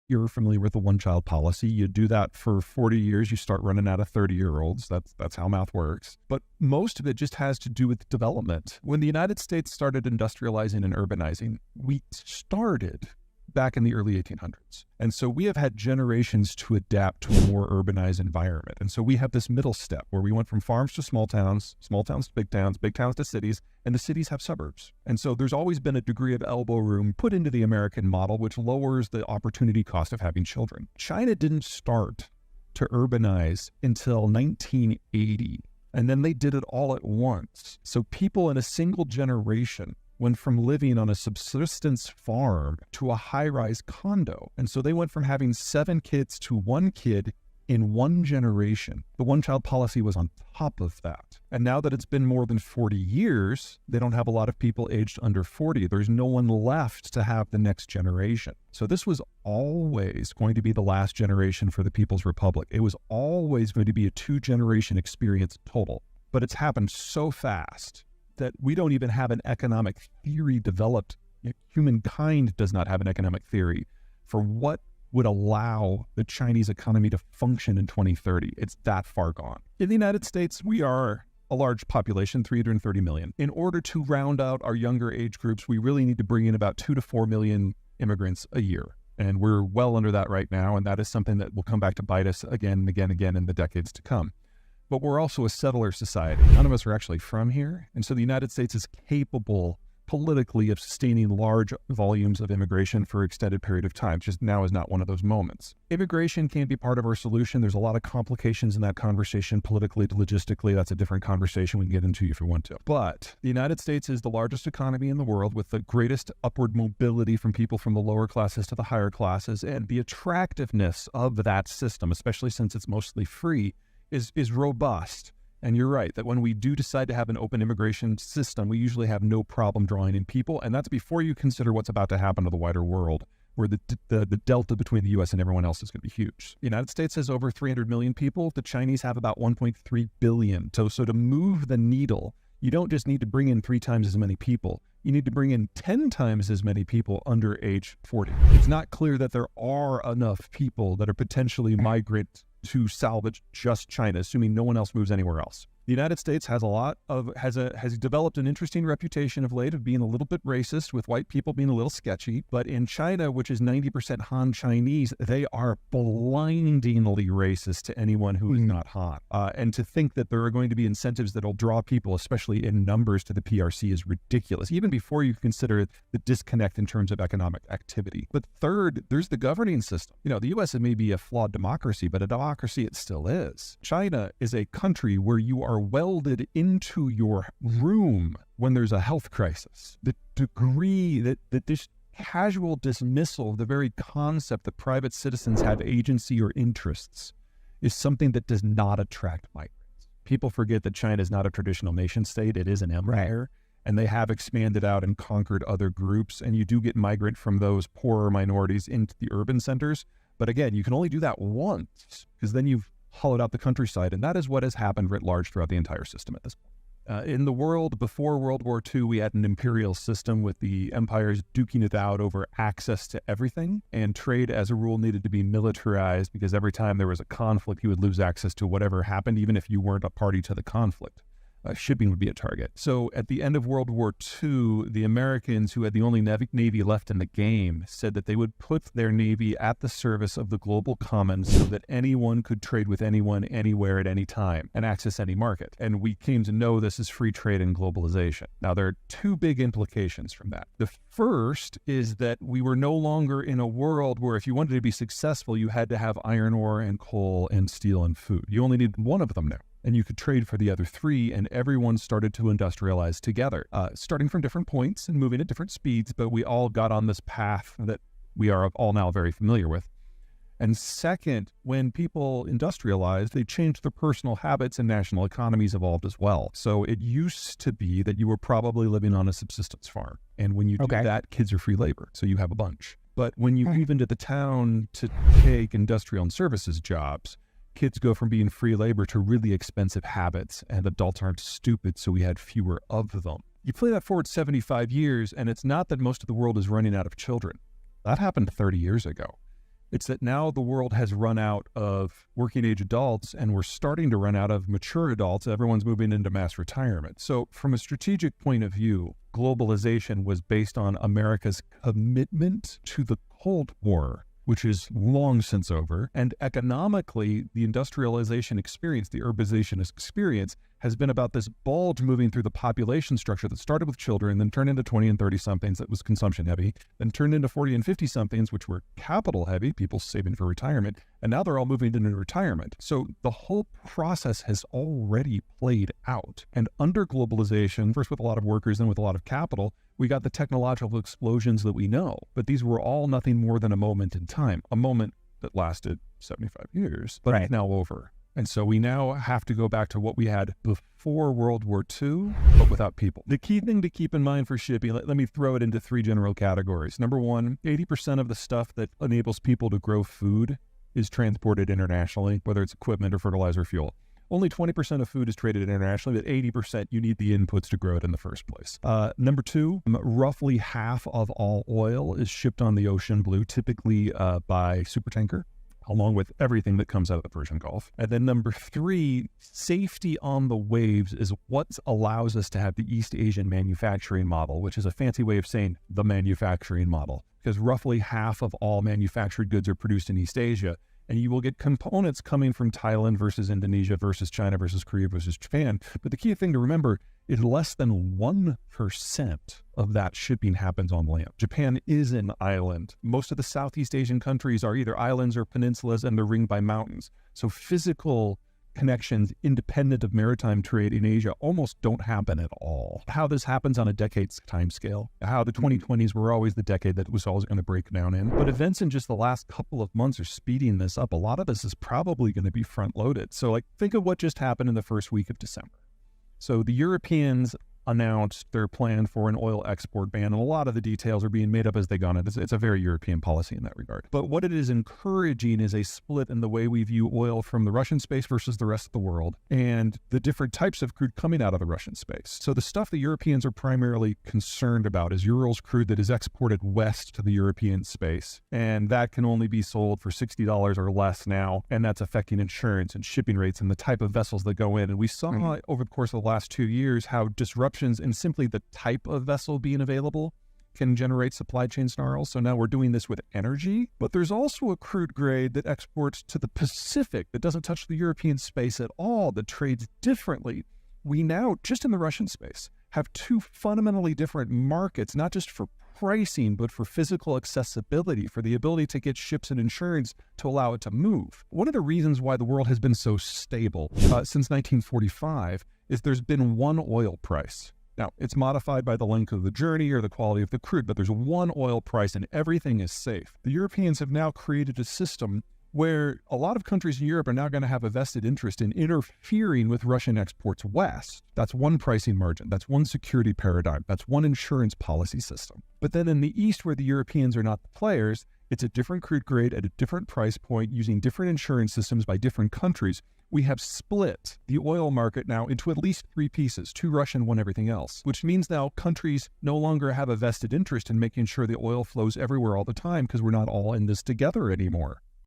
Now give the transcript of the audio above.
you're familiar with the one-child policy. You do that for 40 years, you start running out of 30-year-olds. That's how math works. But most of it just has to do with development. When the United States started industrializing and urbanizing, we started back in the early 1800s. And so we have had generations to adapt to a more urbanized environment. And so we have this middle step where we went from farms to small towns to big towns to cities, and the cities have suburbs. And so there's always been a degree of elbow room put into the American model, which lowers the opportunity cost of having children. China didn't start to urbanize until 1980, and then they did it all at once. So people in a single generation went from living on a subsistence farm to a high-rise condo. And so they went from having 7 kids to 1 kid in 1 generation. The one-child policy was on top of that. And now that it's been more than 40 years, they don't have a lot of people aged under 40. There's no one left to have the next generation. So this was always going to be the last generation for the People's Republic. It was always going to be a 2-generation experience total. But it's happened so fast that we don't even have an economic theory developed. Humankind does not have an economic theory for what would allow the Chinese economy to function in 2030. It's that far gone. In the United States, we are a large population, 330 million. In order to round out our younger age groups, we really need to bring in about 2 to 4 million immigrants a year. And we're well under that right now, and that is something that will come back to bite us again and again and again in the decades to come. But we're also a settler society. None of us are actually from here. And so the United States is capable politically of sustaining large volumes of immigration for an extended period of time. Just now is not one of those moments. Immigration can be part of our solution. There's a lot of complications in that conversation politically, logistically. That's a different conversation we can get into if you want to. But the United States is the largest economy in the world with the greatest upward mobility from people from the lower classes to the higher classes. And the attractiveness of that system, especially since it's mostly free, is robust. And you're right that when we do decide to have an open immigration system, we usually have no problem drawing in people. And that's before you consider what's about to happen to the wider world, where the delta between the U.S. and everyone else is going to be huge. The United States has over 300 million people. The Chinese have about 1.3 billion. So to move the needle, you don't just need to bring in 3 times as many people. You need to bring in 10 times as many people under age 40. It's not clear that there are enough people that are potentially migrant to salvage just China, assuming no one else moves anywhere else. The United States has has developed an interesting reputation of late of being a little bit racist, with white people being a little sketchy. But in China, which is 90% Han Chinese, they are blindingly racist to anyone who is not Han. And to think that there are going to be incentives that will draw people, especially in numbers, to the PRC is ridiculous, even before you consider the disconnect in terms of economic activity. But third, there's the governing system. The U.S. may be a flawed democracy, but a democracy it still is. China is a country where you are welded into your room when there's a health crisis. The degree that this casual dismissal of the very concept that private citizens have agency or interests is something that does not attract migrants. People forget that China is not a traditional nation state. It is an empire. And they have expanded out and conquered other groups. And you do get migrant from those poorer minorities into the urban centers. But again, you can only do that once, because then you've hollowed out the countryside, and that is what has happened writ large throughout the entire system at this point. In the world before World War II, we had an imperial system with the empires duking it out over access to everything, and trade as a rule needed to be militarized, because every time there was a conflict, you would lose access to whatever happened, even if you weren't a party to the conflict. Shipping would be a target. So at the end of World War II, the Americans, who had the only Navy left in the game, said that they would put their Navy at the service of the global commons so that anyone could trade with anyone, anywhere, at any time, and access any market. And we came to know this as free trade and globalization. Now, there are 2 big implications from that. The first is that we were no longer in a world where if you wanted to be successful, you had to have iron ore and coal and steel and food. You only need one of them now, and you could trade for the other 3, and everyone started to industrialize together, starting from different points and moving at different speeds, but we all got on this path that we are all now very familiar with. And second, when people industrialized, they changed their personal habits, and national economies evolved as well. So it used to be that you were probably living on a subsistence farm, and when you do that, kids are free labor, so you have a bunch. But when you move into the town to take industrial and services jobs, kids go from being free labor to really expensive habits, and adults aren't stupid, so we had fewer of them. You play that forward 75 years, and it's not that most of the world is running out of children. That happened 30 years ago. It's that now the world has run out of working age adults and we're starting to run out of mature adults. Everyone's moving into mass retirement. So from a strategic point of view, globalization was based on America's commitment to the Cold War, which is long since over. And economically, the industrialization experience, the urbanization experience, has been about this bulge moving through the population structure that started with children, then turned into 20 and 30 somethings that was consumption heavy, then turned into 40 and 50 somethings, which were capital heavy, people saving for retirement, and now they're all moving into retirement. So the whole process has already played out. And under globalization, first with a lot of workers, then with a lot of capital, we got the technological explosions that we know. But these were all nothing more than a moment in time, a moment that lasted 75 years, but It's now over. And so we now have to go back to what we had before World War II, but without people. The key thing to keep in mind for shipping, let me throw it into three general categories. Number one, 80% of the stuff that enables people to grow food is transported internationally, whether it's equipment or fertilizer or fuel. Only 20% of food is traded internationally, but 80% you need the inputs to grow it in the first place. Number two, roughly half of all oil is shipped on the ocean blue, typically by supertanker, along with everything that comes out of the Persian Gulf. And then number three, safety on the waves is what allows us to have the East Asian manufacturing model, which is a fancy way of saying the manufacturing model, because roughly half of all manufactured goods are produced in East Asia. And you will get components coming from Thailand versus Indonesia versus China versus Korea versus Japan. But the key thing to remember is less than 1% of that shipping happens on land. Japan is an island. Most of the Southeast Asian countries are either islands or peninsulas, and they're ringed by mountains. So physical connections independent of maritime trade in Asia almost don't happen at all. How this happens on a decade's time scale, how the 2020s were always the decade that was always going to break down in. But events in just the last couple of months are speeding this up. A lot of this is probably going to be front loaded. So think of what just happened in the first week of December. So the Europeans announced their plan for an oil export ban, and a lot of the details are being made up as they go on. It's a very European policy in that regard. But what it is encouraging is a split in the way we view oil from the Russian space versus the rest of the world, and the different types of crude coming out of the Russian space. So the stuff the Europeans are primarily concerned about is Urals crude that is exported west to the European space, and that can only be sold for $60 or less now, and that's affecting insurance and shipping rates and the type of vessels that go in. And we saw over the course of the last 2 years how disruptions in simply the type of vessel being available can generate supply chain snarls. So now we're doing this with energy, but there's also a crude grade that exports to the Pacific that doesn't touch the European space at all, that trades differently. We now, just in the Russian space, have two fundamentally different markets, not just for pricing, but for physical accessibility, for the ability to get ships and insurance to allow it to move. One of the reasons why the world has been so stable since 1945 is there's been one oil price. Now, it's modified by the length of the journey or the quality of the crude, but there's one oil price and everything is safe. The Europeans have now created a system where a lot of countries in Europe are now going to have a vested interest in interfering with Russian exports west. That's one pricing margin. That's one security paradigm. That's one insurance policy system. But then in the East, where the Europeans are not the players, it's a different crude grade at a different price point using different insurance systems by different countries. We have split the oil market now into at least three pieces, two Russian, one everything else, which means now countries no longer have a vested interest in making sure the oil flows everywhere all the time because we're not all in this together anymore.